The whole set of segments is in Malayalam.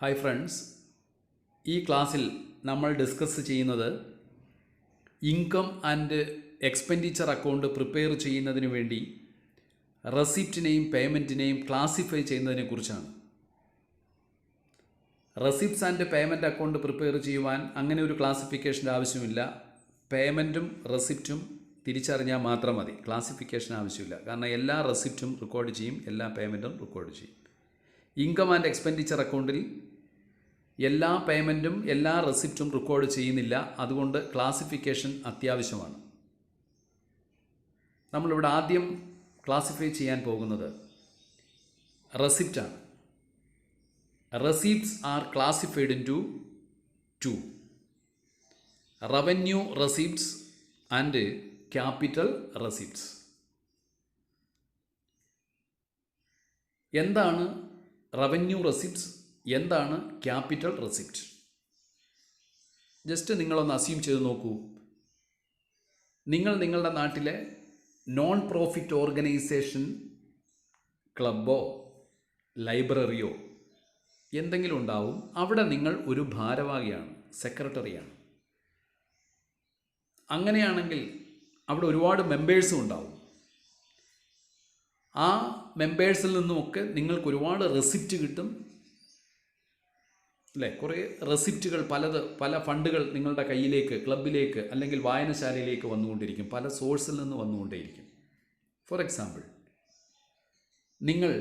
ഹായ് ഫ്രണ്ട്സ്, ഈ ക്ലാസ്സിൽ നമ്മൾ ഡിസ്കസ് ചെയ്യുന്നത് income and expenditure account prepare ചെയ്യുന്നതിന് വേണ്ടി റെസിപ്റ്റിനെയും പേയ്മെൻറ്റിനെയും ക്ലാസിഫൈ ചെയ്യുന്നതിനെ കുറിച്ചാണ്. Receipts and payment account prepare ചെയ്യുവാൻ അങ്ങനെ ഒരു ക്ലാസിഫിക്കേഷൻ്റെ ആവശ്യമില്ല. പേയ്മെൻറ്റും റെസിപ്റ്റും തിരിച്ചറിഞ്ഞാൽ മാത്രം മതി, ക്ലാസിഫിക്കേഷൻ ആവശ്യമില്ല. കാരണം എല്ലാ റെസിപ്റ്റും റെക്കോർഡ് ചെയ്യും, എല്ലാ പേയ്മെൻറ്റും റെക്കോർഡ് ചെയ്യും. ഇൻകം ആൻഡ് എക്സ്പെൻഡിച്ചർ അക്കൗണ്ടിൽ എല്ലാ പേയ്മെൻറ്റും എല്ലാ റെസിപ്റ്റും റെക്കോർഡ് ചെയ്യുന്നില്ല. അതുകൊണ്ട് ക്ലാസിഫിക്കേഷൻ അത്യാവശ്യമാണ്. നമ്മളിവിടെ ആദ്യം ക്ലാസിഫൈ ചെയ്യാൻ പോകുന്നത് റെസിപ്റ്റാണ്. Receipts are classified in two revenue receipts and capital receipts. എന്താണ് റവന്യൂ റെസിപ്റ്റ്സ്, എന്താണ് ക്യാപിറ്റൽ റെസിപ്റ്റ്? ജസ്റ്റ് നിങ്ങളൊന്ന് അസ്യൂം ചെയ്ത് നോക്കൂ. നിങ്ങളുടെ നാട്ടിലെ നോൺ പ്രോഫിറ്റ് ഓർഗനൈസേഷൻ ക്ലബ്ബോ ലൈബ്രറിയോ എന്തെങ്കിലും ഉണ്ടാവും. അവിടെ നിങ്ങൾ ഒരു ഭാരവാഹിയാണ്, സെക്രട്ടറിയാണ്. അങ്ങനെയാണെങ്കിൽ അവിടെ ഒരുപാട് മെമ്പേഴ്സും ഉണ്ടാവും. ആ മെമ്പേഴ്സിൽ നിന്നുമൊക്കെ നിങ്ങൾക്ക് ഒരുപാട് റെസിപ്റ്റ് കിട്ടും അല്ലേ? കുറേ റെസിപ്റ്റുകൾ പല ഫണ്ടുകൾ നിങ്ങളുടെ കയ്യിലേക്ക്, ക്ലബിലേക്ക് അല്ലെങ്കിൽ വായനശാലയിലേക്ക് വന്നുകൊണ്ടിരിക്കും. പല സോഴ്സിൽ നിന്ന് വന്നുകൊണ്ടേയിരിക്കും. ഫോർ എക്സാമ്പിൾ, നിങ്ങൾ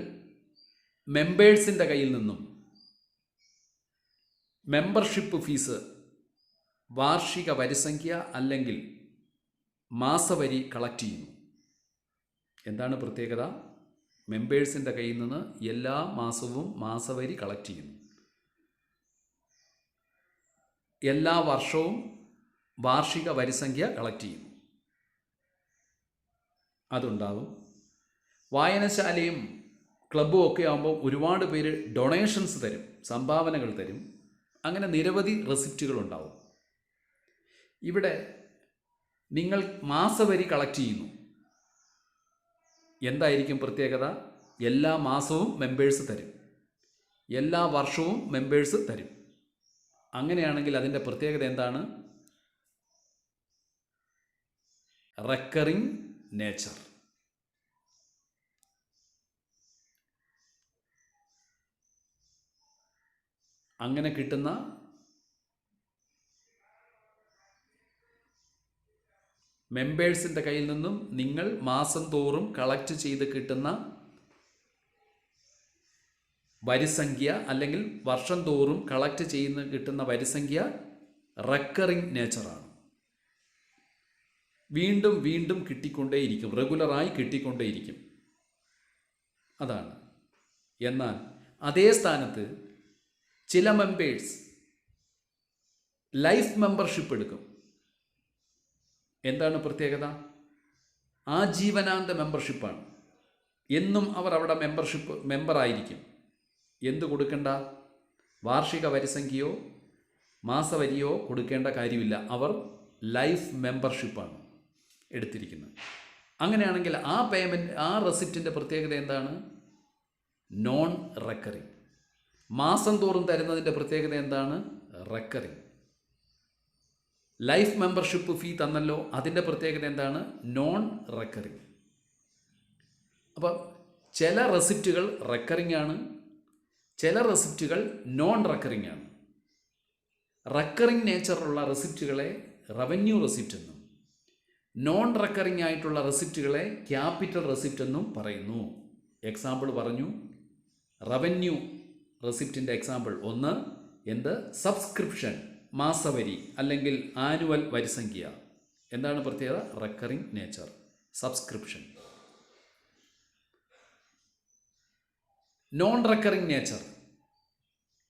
മെമ്പേഴ്സിൻ്റെ കയ്യിൽ നിന്നും മെമ്പർഷിപ്പ് ഫീസ്, വാർഷിക വരിസംഖ്യ അല്ലെങ്കിൽ മാസവരി കളക്ട് ചെയ്യുന്നു. എന്താണ് പ്രത്യേകത? മെമ്പേഴ്സിൻ്റെ കയ്യിൽ നിന്ന് എല്ലാ മാസവും മാസവരി കളക്ട് ചെയ്യുന്നു. എല്ലാ വർഷവും വാർഷിക വരിസംഖ്യ കളക്ട് ചെയ്യുന്നു. അതുണ്ടാവും. വായനശാലയും ക്ലബ്ബും ഒക്കെ ആകുമ്പോൾ ഒരുപാട് പേര് ഡൊണേഷൻസ് തരും, സംഭാവനകൾ തരും. അങ്ങനെ നിരവധി റെസിപ്റ്റുകൾ ഉണ്ടാവും. ഇവിടെ നിങ്ങൾ മാസവരി കളക്ട് ചെയ്യുന്നു. എന്തായിരിക്കും പ്രത്യേകത? എല്ലാ മാസവും മെമ്പേഴ്സ് തരും, എല്ലാ വർഷവും മെമ്പേഴ്സ് തരും. അങ്ങനെയാണെങ്കിൽ അതിൻ്റെ പ്രത്യേകത എന്താണ്? Recurring nature. അങ്ങനെ കിട്ടുന്ന മെമ്പേഴ്സിൻ്റെ കയ്യിൽ നിന്നും നിങ്ങൾ മാസം തോറും കളക്ട് ചെയ്ത് കിട്ടുന്ന വരിസംഖ്യ അല്ലെങ്കിൽ വർഷം തോറും കളക്ട് കിട്ടുന്ന വരിസംഖ്യ റെക്കറിംഗ് നേച്ചറാണ്. വീണ്ടും വീണ്ടും കിട്ടിക്കൊണ്ടേയിരിക്കും, റെഗുലറായി കിട്ടിക്കൊണ്ടേയിരിക്കും. അതാണ്. എന്നാൽ അതേ സ്ഥാനത്ത് ചില മെമ്പേഴ്സ് ലൈഫ് മെമ്പർഷിപ്പ് എടുക്കും. എന്താണ് പ്രത്യേകത? ആജീവനാന്ത മെമ്പർഷിപ്പാണ്. എന്നും അവർ അവിടെ മെമ്പറായിരിക്കും. എന്ത് കൊടുക്കേണ്ട? വാർഷിക വരിസംഖ്യയോ മാസവരിയോ കൊടുക്കേണ്ട കാര്യമില്ല. അവർ ലൈഫ് മെമ്പർഷിപ്പാണ് എടുത്തിരിക്കുന്നത്. അങ്ങനെയാണെങ്കിൽ ആ റെസിപ്റ്റിൻ്റെ പ്രത്യേകത എന്താണ്? Non recurring. മാസം തോറും തരുന്നതിൻ്റെ പ്രത്യേകത എന്താണ്? റെക്കറിംഗ്. ലൈഫ് മെമ്പർഷിപ്പ് ഫീ തന്നല്ലോ, അതിൻ്റെ പ്രത്യേകത എന്താണ്? Non recurring. അപ്പം ചില റെസിപ്റ്റുകൾ റെക്കറിംഗ് ആണ്, ചില റെസിപ്റ്റുകൾ നോൺ റെക്കറിംഗ് ആണ്. റെക്കറിംഗ് നേച്ചറുള്ള റെസിപ്റ്റുകളെ റവന്യൂ റെസിപ്റ്റ് എന്നും നോൺ റെക്കറിംഗ് ആയിട്ടുള്ള റെസിപ്റ്റുകളെ ക്യാപിറ്റൽ റെസിപ്റ്റ് എന്നും പറയുന്നു. എക്സാമ്പിൾ പറഞ്ഞു. റവന്യൂ റെസിപ്റ്റിൻ്റെ എക്സാമ്പിൾ ഒന്ന് എന്ത്? സബ്സ്ക്രിപ്ഷൻ, മാസവരി അല്ലെങ്കിൽ ആനുവൽ വരിസംഖ്യ. എന്താണ് പ്രത്യേകത? Recurring nature, subscription. Non recurring nature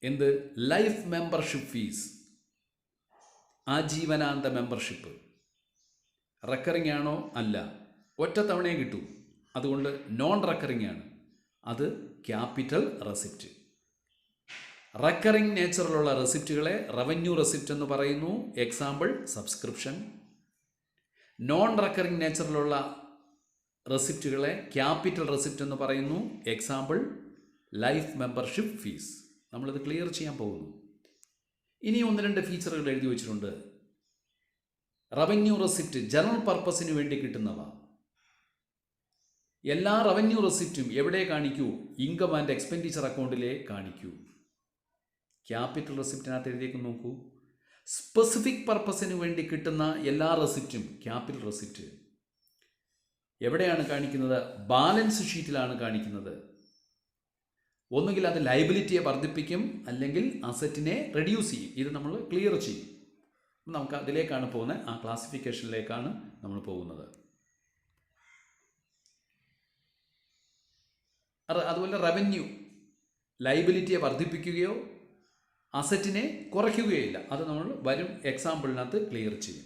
എന്ത്? ലൈഫ് മെമ്പർഷിപ്പ് ഫീസ്, ആജീവനാന്ത മെമ്പർഷിപ്പ്. റെക്കറിംഗ് ആണോ? അല്ല, ഒറ്റ തവണയെ കിട്ടൂ. അതുകൊണ്ട് നോൺ റെക്കറിംഗ് ആണ്. അത് ക്യാപിറ്റൽ റെസിപ്റ്റ്. റെക്കറിംഗ് നേച്ചറിലുള്ള റെസിപ്റ്റുകളെ റവന്യൂ റെസിപ്റ്റ് എന്ന് പറയുന്നു. Example subscription. നോൺ റെക്കറിംഗ് നേച്ചറിലുള്ള റെസിപ്റ്റുകളെ ക്യാപിറ്റൽ റെസിപ്റ്റ് എന്ന് പറയുന്നു. Example life membership fees. നമ്മളിത് ക്ലിയർ ചെയ്യാൻ പോകുന്നു. ഇനി 1-2 ഫീച്ചറുകൾ എഴുതി വെച്ചിട്ടുണ്ട്. റവന്യൂ റെസിപ്റ്റ് ജനറൽ പർപ്പസിന് വേണ്ടി കിട്ടുന്നവ. എല്ലാ റവന്യൂ റെസിപ്റ്റും എവിടെ കാണിക്കൂ? ഇൻകം ആൻഡ് എക്സ്പെൻഡിച്ചർ അക്കൗണ്ടിലെ കാണിക്കൂ. ക്യാപിറ്റൽ റെസിപ്റ്റിനകത്ത് എഴുതിയേക്ക് നോക്കൂ. സ്പെസിഫിക് പർപ്പസിന് വേണ്ടി കിട്ടുന്ന എല്ലാ റെസിപ്റ്റും ക്യാപിറ്റൽ റെസിപ്റ്റ് എവിടെയാണ് കാണിക്കുന്നത്? ബാലൻസ് ഷീറ്റിലാണ് കാണിക്കുന്നത്. ഒന്നുകിൽ അത് ലയബിലിറ്റിയെ വർദ്ധിപ്പിക്കും, അല്ലെങ്കിൽ അസറ്റിനെ റെഡ്യൂസ് ചെയ്യും. ഇത് നമ്മൾ ക്ലിയർ ചെയ്യും. നമുക്ക് അതിലേക്കാണ് പോകുന്നത്, ആ ക്ലാസിഫിക്കേഷനിലേക്കാണ് നമ്മൾ പോകുന്നത്. അതുപോലെ റവന്യൂ ലയബിലിറ്റിയെ വർദ്ധിപ്പിക്കുകയോ അസറ്റിനെ കുറയ്ക്കുകയില്ല. അത് നമ്മൾ വരും എക്സാമ്പിളിനകത്ത് ക്ലിയർ ചെയ്യും.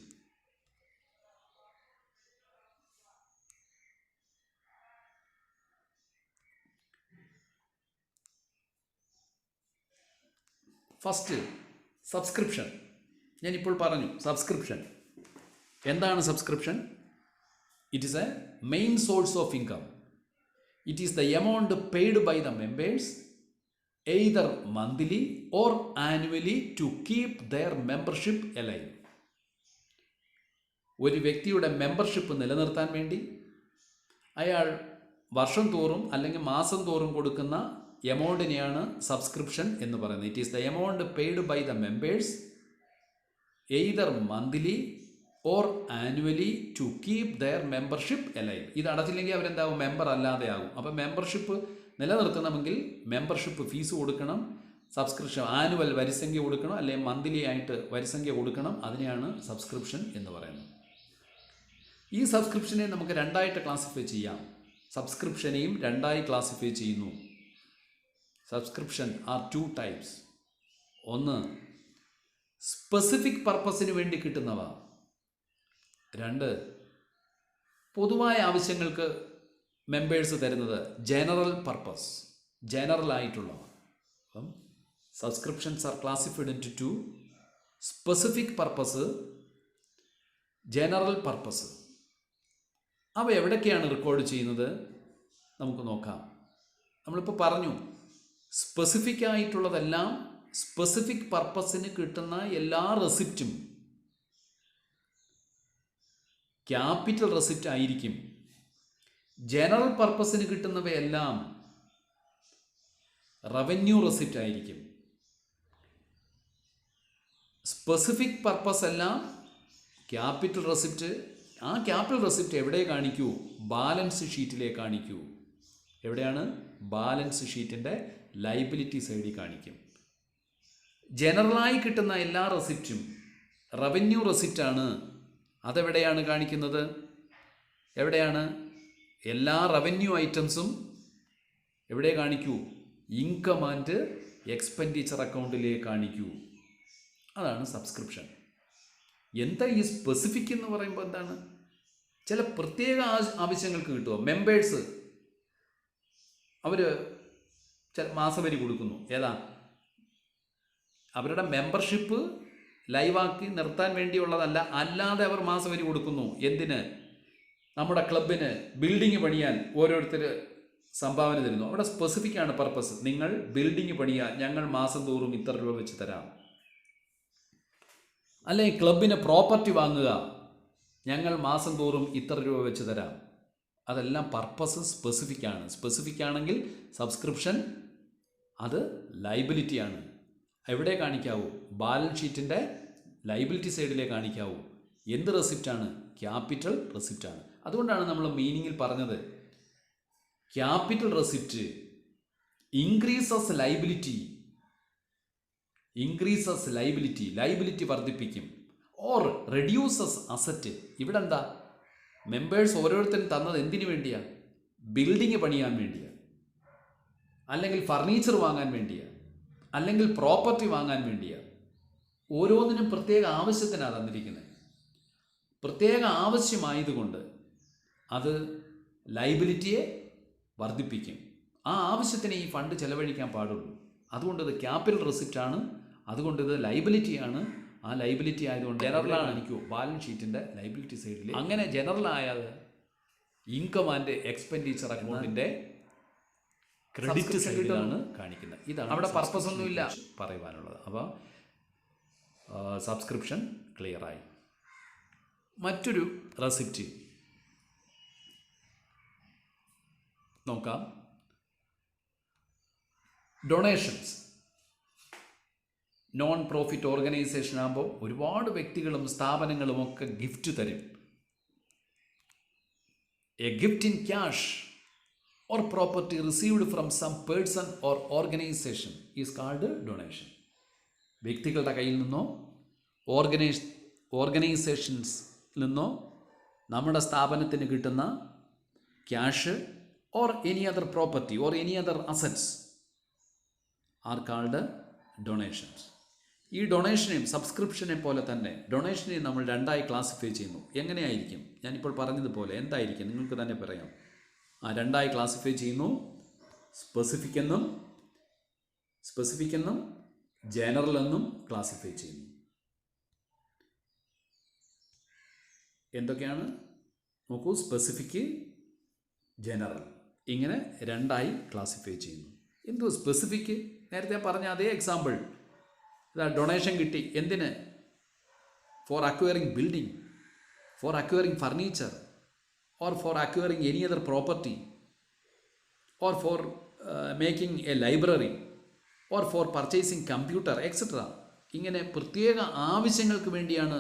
First subscription. ഞാനിപ്പോൾ പറഞ്ഞു സബ്സ്ക്രിപ്ഷൻ. എന്താണ് subscription? It is a main source of income. It is the amount paid by the members either monthly or annually to keep their membership alive. ഒരു വ്യക്തിയുടെ മെമ്പർഷിപ്പ് നിലനിർത്താൻ വേണ്ടി അയാൾ വർഷം തോറും അല്ലെങ്കിൽ മാസം തോറും കൊടുക്കുന്ന എമൗണ്ടിനെയാണ് സബ്സ്ക്രിപ്ഷൻ എന്ന് പറയുന്നത്. It is the amount paid by the members either monthly or annually to keep their membership alive. ഇത് അടച്ചില്ലെങ്കിൽ അവരെന്താവും? മെമ്പർ അല്ലാതെ ആകും. അപ്പോൾ മെമ്പർഷിപ്പ് നിലനിർത്തണമെങ്കിൽ മെമ്പർഷിപ്പ് ഫീസ് കൊടുക്കണം, സബ്സ്ക്രിപ്ഷൻ ആനുവൽ വരിസംഖ്യ കൊടുക്കണം, അല്ലെങ്കിൽ മന്ത്ലി ആയിട്ട് വരിസംഖ്യ കൊടുക്കണം. അതിനെയാണ് സബ്സ്ക്രിപ്ഷൻ എന്ന് പറയുന്നത്. ഈ സബ്സ്ക്രിപ്ഷനെ നമുക്ക് രണ്ടായിട്ട് ക്ലാസിഫൈ ചെയ്യാം. സബ്സ്ക്രിപ്ഷനെയും രണ്ടായി ക്ലാസിഫൈ ചെയ്യുന്നു. Subscription are 2 types. ഒന്ന് സ്പെസിഫിക് പർപ്പസിന് വേണ്ടി കിട്ടുന്നവ. 2 പൊതുവായ ആവശ്യങ്ങൾക്ക് മെമ്പേഴ്സ് തരുന്നത് ജനറൽ പർപ്പസ്, ജനറൽ ആയിട്ടുള്ളവ. അപ്പം subscriptions are classified into 2: specific purpose, general purpose. അവ എവിടൊക്കെയാണ് റെക്കോർഡ് ചെയ്യുന്നത് നമുക്ക് നോക്കാം. നമ്മളിപ്പോൾ പറഞ്ഞു സ്പെസിഫിക് ആയിട്ടുള്ളതെല്ലാം സ്പെസിഫിക് പർപ്പസിന് കിട്ടുന്ന എല്ലാ റെസിപ്റ്റും ക്യാപിറ്റൽ റെസിപ്റ്റ് ആയിരിക്കും. ജനറൽ പർപ്പസിന് കിട്ടുന്നവയെല്ലാം റവന്യൂ റെസിപ്റ്റ് ആയിരിക്കും. സ്പെസിഫിക് പർപ്പസ് എല്ലാം ക്യാപിറ്റൽ റെസിപ്റ്റ്. ആ ക്യാപിറ്റൽ റെസിപ്റ്റ് എവിടെ കാണിക്കൂ? ബാലൻസ് ഷീറ്റിലെ കാണിക്കൂ. എവിടെയാണ്? ബാലൻസ് ഷീറ്റിൻ്റെ ലയബിലിറ്റി സൈഡിൽ കാണിക്കും. ജനറലായി കിട്ടുന്ന എല്ലാ റെസിപ്റ്റും റവന്യൂ റെസിപ്റ്റാണ്. അതെവിടെയാണ് കാണിക്കുന്നത്? എവിടെയാണ്? എല്ലാ റവന്യൂ ഐറ്റംസും എവിടെ കാണിക്കൂ? ഇൻകം ആൻഡ് എക്സ്പെൻഡിച്ചർ അക്കൗണ്ടിലേ കാണിക്കൂ. അതാണ് സബ്സ്ക്രിപ്ഷൻ. എന്താ ഈ സ്പെസിഫിക് എന്ന് പറയുമ്പോൾ എന്താണ്? ചില പ്രത്യേക ആവശ്യങ്ങൾക്ക് കിട്ടുമോ? മെമ്പേഴ്സ് അവർ മാസവരി കൊടുക്കുന്നു. ഏതാ? അവരുടെ മെമ്പർഷിപ്പ് ലൈവാക്കി നിർത്താൻ വേണ്ടിയുള്ളതല്ല, അല്ലാതെ അവർ മാസവരി കൊടുക്കുന്നു. എന്തിന്? നമ്മുടെ ക്ലബിന് ബിൽഡിംഗ് പണിയാൻ ഓരോരുത്തർ സംഭാവന തരുന്നു. അവിടെ സ്പെസിഫിക് ആണ് പർപ്പസ്. നിങ്ങൾ ബിൽഡിംഗ് പണിയാൻ ഞങ്ങൾ മാസം തോറും ഇത്ര രൂപ വെച്ച് തരാം. അല്ലെങ്കിൽ ക്ലബിന് പ്രോപ്പർട്ടി വാങ്ങുക, ഞങ്ങൾ മാസം തോറും ഇത്ര രൂപ വെച്ച് തരാം. അതെല്ലാം പർപ്പസ് സ്പെസിഫിക് ആണ്. സ്പെസിഫിക് ആണെങ്കിൽ സബ്സ്ക്രിപ്ഷൻ അത് ലയബിലിറ്റിയാണ്. എവിടെ കാണിക്കാവൂ? ബാലൻസ് ഷീറ്റിൻ്റെ ലയബിലിറ്റി സൈഡിലേ കാണിക്കാവൂ. എന്ത് റെസിപ്റ്റാണ്? ക്യാപിറ്റൽ റെസിപ്റ്റാണ്. അതുകൊണ്ടാണ് നമ്മൾ മീനിങ്ങിൽ പറഞ്ഞത് capital receipt increases liability, liability വർദ്ധിപ്പിക്കും. Or reduces asset. ഇവിടെ എന്താ? മെമ്പേഴ്സ് ഓരോരുത്തരും തന്നത് എന്തിനു വേണ്ടിയാണ്? ബിൽഡിംഗ് പണിയാൻ വേണ്ടിയാണ്, അല്ലെങ്കിൽ ഫർണിച്ചർ വാങ്ങാൻ വേണ്ടിയാണ്, അല്ലെങ്കിൽ പ്രോപ്പർട്ടി വാങ്ങാൻ വേണ്ടിയാണ്. ഓരോന്നിനും പ്രത്യേക ആവശ്യത്തിനാണ് തന്നിരിക്കുന്നത്. പ്രത്യേക ആവശ്യമായതുകൊണ്ട് അത് ലയബിലിറ്റിയെ വർദ്ധിപ്പിക്കും. ആ ആവശ്യത്തിന് ഈ ഫണ്ട് ചെലവഴിക്കാൻ പാടുള്ളൂ. അതുകൊണ്ട് ഇത് ക്യാപിറ്റൽ റെസിപ്റ്റാണ്. അതുകൊണ്ട് ഇത് ലയബിലിറ്റിയാണ്. ആ ലയബിലിറ്റി ആയതുകൊണ്ട് ജനറലാണ് എനിക്ക് ബാലൻസ് ഷീറ്റിൻ്റെ ലയബിലിറ്റി സൈഡിൽ. അങ്ങനെ ജനറൽ ആയത് ഇൻകം ആൻഡ് എക്സ്പെൻഡിച്ചർ അക്കൗണ്ടിൻ്റെ ക്രെഡിറ്റ് സൈഡിലാണ് കാണിക്കുന്നത്. ഇതാണ് അവിടെ പർപ്പസ് ഒന്നുമില്ല പറയുവാനുള്ളത്. അപ്പോൾ സബ്സ്ക്രിപ്ഷൻ ക്ലിയറായി. മറ്റൊരു റെസിപ്റ്റ് നോക്കാം. ഡൊണേഷൻസ്. നോൺ പ്രോഫിറ്റ് ഓർഗനൈസേഷൻ ആകുമ്പോൾ ഒരുപാട് വ്യക്തികളും സ്ഥാപനങ്ങളും ഒക്കെ ഗിഫ്റ്റ് തരും. A gift in cash or property received from some person or organization is called donation. വ്യക്തികളുടെ കയ്യിൽ നിന്നോ ഓർഗനൈസേഷൻസ് നിന്നോ നമ്മുടെ സ്ഥാപനത്തിന് കിട്ടുന്ന cash or any other property or any other assets are called donations. ഈ ഡൊണേഷനെയും സബ്സ്ക്രിപ്ഷനെ പോലെ തന്നെ ഡൊണേഷനെയും നമ്മൾ രണ്ടായി ക്ലാസിഫൈ ചെയ്യുന്നു. എങ്ങനെയായിരിക്കും? ഞാനിപ്പോൾ പറഞ്ഞതുപോലെ എന്തായിരിക്കും നിങ്ങൾക്ക് തന്നെ പറയാം. രണ്ടായി ക്ലാസിഫൈ ചെയ്യുന്നു. സ്പെസിഫിക് എന്നും ജനറൽ എന്നും ക്ലാസിഫൈ ചെയ്യുന്നു. എന്തൊക്കെയാണ് നോക്കൂ. സ്പെസിഫിക്, ജനറൽ, ഇങ്ങനെ രണ്ടായി ക്ലാസിഫൈ ചെയ്യുന്നു. എന്തോ സ്പെസിഫിക്? നേരത്തെ പറഞ്ഞ അതേ എക്സാമ്പിൾ. ഡൊണേഷൻ കിട്ടി. എന്തിന്? For acquiring building, for acquiring furniture, or for acquiring any other property, or for making a library, or for purchasing computer, etc. ഇങ്ങനെ പ്രത്യേക ആവശ്യങ്ങൾക്ക് വേണ്ടിയാണ്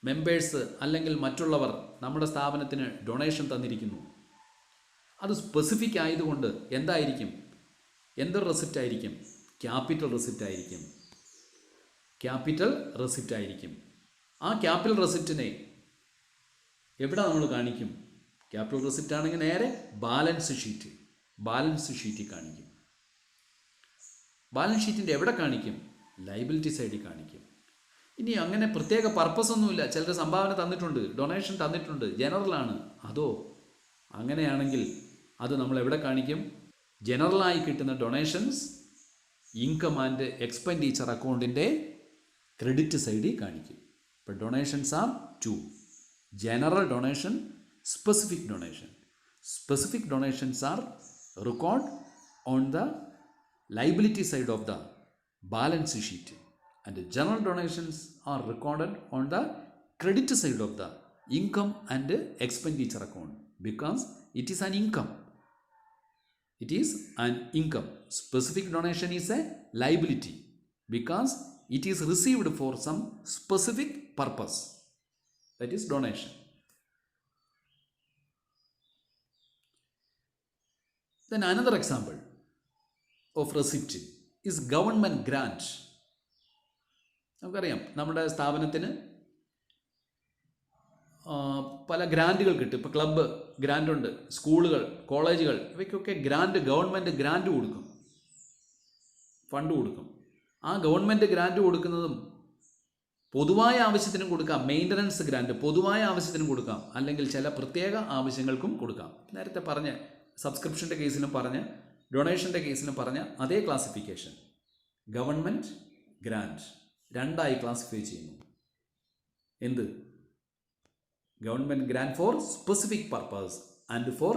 മെമ്പേഴ്സ് അല്ലെങ്കിൽ മറ്റുള്ളവർ നമ്മുടെ സ്ഥാപനത്തിന് ഡൊണേഷൻ തന്നിരിക്കുന്നു. അത് സ്പെസിഫിക് ആയതുകൊണ്ട് എന്തായിരിക്കും? എന്തൊരു റെസിപ്റ്റ് ആയിരിക്കും? ക്യാപിറ്റൽ റെസിപ്റ്റ് ആയിരിക്കും. ക്യാപിറ്റൽ റെസിപ്റ്റ് ആയിരിക്കും. ആ ക്യാപിറ്റൽ റെസിപ്റ്റിനെ എവിടെ നമ്മൾ കാണിക്കും? ക്യാപിറ്റൽ റെസിപ്റ്റ് ആണെങ്കിൽ നേരെ ബാലൻസ് ഷീറ്റിൽ കാണിക്കും. ബാലൻസ് ഷീറ്റിൻ്റെ എവിടെ കാണിക്കും? ലയബിലിറ്റി സൈഡിൽ കാണിക്കും. ഇനി അങ്ങനെ പ്രത്യേക പർപ്പസ് ഒന്നുമില്ല. ചിലർ സംഭാവന തന്നിട്ടുണ്ട്, ഡൊണേഷൻ തന്നിട്ടുണ്ട്, ജനറലാണ്. അതോ അങ്ങനെയാണെങ്കിൽ അത് നമ്മൾ എവിടെ കാണിക്കും? ജനറലായി കിട്ടുന്ന ഡൊണേഷൻസ് ഇൻകം ആൻഡ് എക്സ്പെൻഡിച്ചർ അക്കൗണ്ടിൻ്റെ ക്രെഡിറ്റ് സൈഡിൽ കാണിക്കും. ഇപ്പോൾ donations are two: general donation, specific donation. Specific donations are recorded on the liability side of the balance sheet, and the general donations are recorded on the credit side of the income and expenditure account, because it is an income. It is an income. Specific donation is a liability because it is received for some specific purpose. That is donation. Then another example of receipt is government grant. നമുക്കറിയാം നമ്മുടെ സ്ഥാപനത്തിന് പല ഗ്രാൻറ്റുകൾ കിട്ടും. ഇപ്പോൾ ക്ലബ്ബ് ഗ്രാൻഡ് ഉണ്ട്, സ്കൂളുകൾ, കോളേജുകൾ, ഇവയ്ക്കൊക്കെ ഗവൺമെൻറ് ഗ്രാൻറ്റ് കൊടുക്കും, ഫണ്ട് കൊടുക്കും. ആ ഗവൺമെൻറ് ഗ്രാൻറ്റ് കൊടുക്കുന്നതും പൊതുവായ ആവശ്യത്തിനും കൊടുക്കാം. മെയിൻ്റനൻസ് ഗ്രാൻറ്റ് പൊതുവായ ആവശ്യത്തിനും കൊടുക്കാം, അല്ലെങ്കിൽ ചില പ്രത്യേക ആവശ്യങ്ങൾക്കും കൊടുക്കാം. നേരത്തെ പറഞ്ഞ സബ്സ്ക്രിപ്ഷൻ്റെ കേസിലും പറഞ്ഞ ഡൊണേഷൻ്റെ കേസിലും പറഞ്ഞ അതേ ക്ലാസിഫിക്കേഷൻ. ഗവൺമെൻറ് ഗ്രാൻറ്റ് രണ്ടായി ക്ലാസിഫൈ ചെയ്യുന്നു. എന്ത്? Government grant four specific purpose and four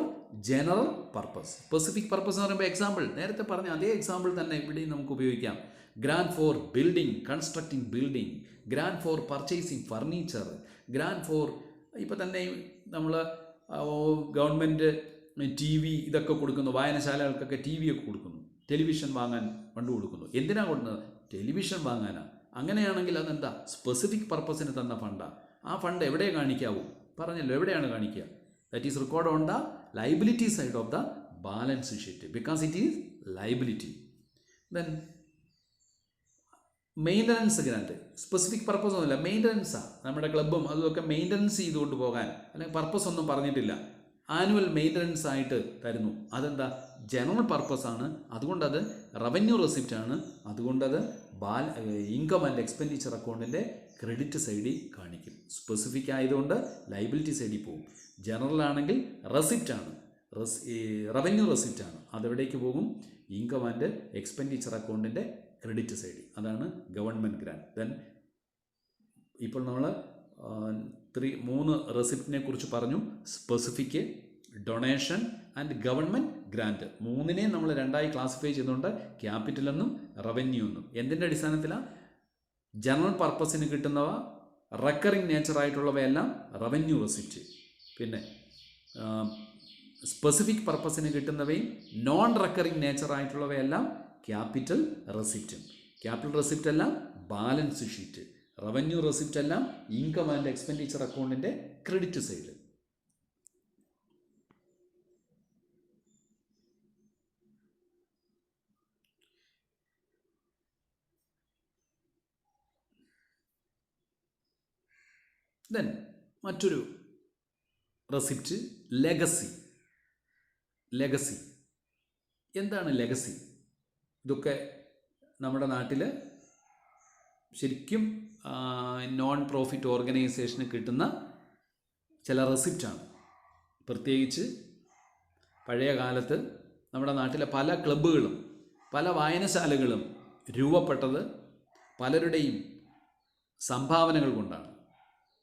general purpose. Specific purpose എന്ന് പറയുമ്പോൾ എക്സാമ്പിൾ നേരത്തെ പറഞ്ഞ അതേ എക്സാമ്പിൾ തന്നെ ഇവിടെയും നമുക്ക് ഉപയോഗിക്കാം. Grant for building, constructing building, grant for purchasing furniture, grant for ഇപ്പോൾ തന്നെ നമ്മൾ ഗവൺമെൻറ് TV ഇതൊക്കെ കൊടുക്കുന്നു. വായനശാലകൾക്കൊക്കെ TV ഒക്കെ കൊടുക്കുന്നു. ടെലിവിഷൻ വാങ്ങാൻ ഫണ്ട് കൊടുക്കുന്നു. എന്തിനാണ് കൊടുക്കുന്നത്? ടെലിവിഷൻ വാങ്ങാനാണ്. അങ്ങനെയാണെങ്കിൽ അതെന്താ? സ്പെസിഫിക് പർപ്പസിന് തന്ന ഫണ്ടാണ്. ആ ഫണ്ട് എവിടെ കാണിക്കാവൂ? പറഞ്ഞല്ലോ, എവിടെയാണ് കാണിക്കുക? That is record on the liability side of the balance sheet, because it is liability. Then maintenance grant specific purpose ഒന്നുമില്ല, മെയിൻ്റനൻസാണ്. നമ്മുടെ ക്ലബ്ബും അതുമൊക്കെ മെയിൻ്റനൻസ് ചെയ്തുകൊണ്ട് പോകാൻ, അല്ലെങ്കിൽ പർപ്പസ് ഒന്നും പറഞ്ഞിട്ടില്ല, ആനുവൽ മെയിൻ്റനൻസ് ആയിട്ട് തരുന്നു. അതെന്താ? ജനറൽ പർപ്പസാണ്. അതുകൊണ്ടത് റവന്യൂ റെസിപ്റ്റ് ആണ്. അതുകൊണ്ടത് ഇൻകം ആൻഡ് എക്സ്പെൻഡിച്ചർ അക്കൗണ്ടിൻ്റെ ക്രെഡിറ്റ് സൈഡിൽ കാണിക്കും. സ്പെസിഫിക് ആയതുകൊണ്ട് ലയബിലിറ്റി സൈഡിൽ പോകും. ജനറൽ ആണെങ്കിൽ റെസിപ്റ്റ് ആണ്, റവന്യൂ റെസിപ്റ്റ് ആണ്. അതെവിടേക്ക് പോകും? ഇൻകം ആൻഡ് എക്സ്പെൻഡിച്ചർ അക്കൗണ്ടിൻ്റെ ക്രെഡിറ്റ് സൈഡിൽ. അതാണ് ഗവൺമെൻറ് ഗ്രാൻറ്റ്. ദെൻ ഇപ്പോൾ നമ്മൾ 3 റെസിപ്റ്റിനെ കുറിച്ച് പറഞ്ഞു. Specific, donation and government grant. മൂന്നിനെയും നമ്മൾ രണ്ടായി ക്ലാസിഫൈ ചെയ്തുകൊണ്ട് ക്യാപിറ്റൽ എന്നും റവന്യൂ എന്നും. എന്തിൻ്റെ അടിസ്ഥാനത്തിലാണ്? ജനറൽ പർപ്പസിന് കിട്ടുന്നവ, റെക്കറിങ് നേച്ചറായിട്ടുള്ളവയെല്ലാം റവന്യൂ റെസിപ്റ്റ്. പിന്നെ സ്പെസിഫിക് പർപ്പസിന് കിട്ടുന്നവയും നോൺ റെക്കറിങ് നേച്ചറായിട്ടുള്ളവയെല്ലാം ക്യാപിറ്റൽ റെസിപ്റ്റും. ക്യാപിറ്റൽ റെസിപ്റ്റ് എല്ലാം ബാലൻസ് ഷീറ്റ്. റവന്യൂ റെസിപ്റ്റ് എല്ലാം ഇൻകം ആൻഡ് എക്സ്പെൻഡിച്ചർ അക്കൗണ്ടിൻ്റെ ക്രെഡിറ്റ് സൈഡ്. ദെൻ മറ്റൊരു റെസിപ്റ്റ് ലെഗസി. ലെഗസി എന്താണ്? ലെഗസി ഇതൊക്കെ നമ്മുടെ നാട്ടിൽ ശരിക്കും നോൺ പ്രോഫിറ്റ് ഓർഗനൈസേഷന് കിട്ടുന്ന ചില റെസിപ്റ്റാണ്. പ്രത്യേകിച്ച് പഴയ കാലത്ത് നമ്മുടെ നാട്ടിലെ പല ക്ലബ്ബുകളും പല വായനശാലകളും രൂപപ്പെട്ടത് പലരുടെയും സംഭാവനകൾ കൊണ്ടാണ്.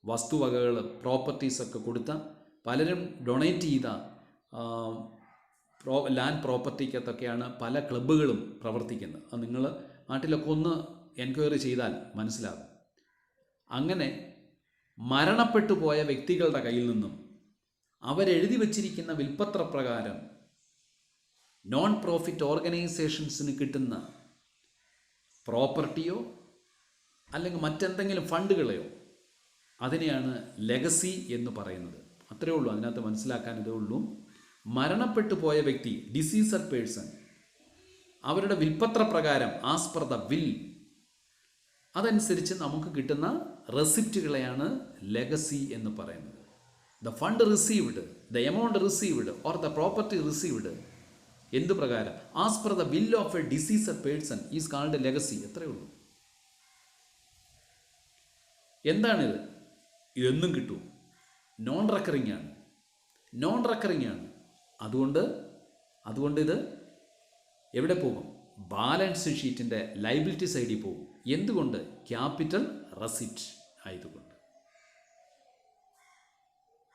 വസ്തുവകകൾ, പ്രോപ്പർട്ടീസൊക്കെ കൊടുത്ത, പലരും ഡൊണേറ്റ് ചെയ്ത ലാൻഡ് പ്രോപ്പർട്ടിക്കകത്തൊക്കെയാണ് പല ക്ലബ്ബുകളും പ്രവർത്തിക്കുന്നത്. അത് നിങ്ങൾ നാട്ടിലൊക്കെ ഒന്ന് എൻക്വയറി ചെയ്താൽ മനസ്സിലാകും. അങ്ങനെ മരണപ്പെട്ടു പോയ വ്യക്തികളുടെ കയ്യിൽ നിന്നും അവരെഴുതി വച്ചിരിക്കുന്ന വിൽപ്പത്രപ്രകാരം നോൺ പ്രോഫിറ്റ് ഓർഗനൈസേഷൻസിന് കിട്ടുന്ന പ്രോപ്പർട്ടിയോ അല്ലെങ്കിൽ മറ്റെന്തെങ്കിലും ഫണ്ടുകളെയോ അതിനെയാണ് ലെഗസി എന്ന് പറയുന്നത്. അത്രയേ ഉള്ളൂ, അതിനകത്ത് മനസ്സിലാക്കാൻ ഇതേ ഉള്ളൂ. മരണപ്പെട്ടു പോയ വ്യക്തി, ഡിസീസഡ് പേഴ്സൺ, അവരുടെ വിൽപ്പത്രപ്രകാരം ആസ് പെർ ദ വിൽ അതനുസരിച്ച് നമുക്ക് കിട്ടുന്ന റെസിപ്റ്റുകളെയാണ് ലെഗസി എന്ന് പറയുന്നത്. The fund received, the amount received or the property received എന്ത് പ്രകാരം? As per the will of a deceased person is called legacy. എത്രയേ ഉള്ളൂ. എന്താണിത്? ഇതെന്നും കിട്ടും. നോൺ റെക്കറിങ് ആണ്. നോൺ റെക്കറിങ് ആണ്. അതുകൊണ്ട് ഇത് എവിടെ പോകും? ബാലൻസ് ഷീറ്റിൻ്റെ ലയബിലിറ്റി സൈഡിൽ പോകും. എന്തുകൊണ്ട്? ക്യാപിറ്റൽ റെസിപ്റ്റ് ആയതുകൊണ്ട്.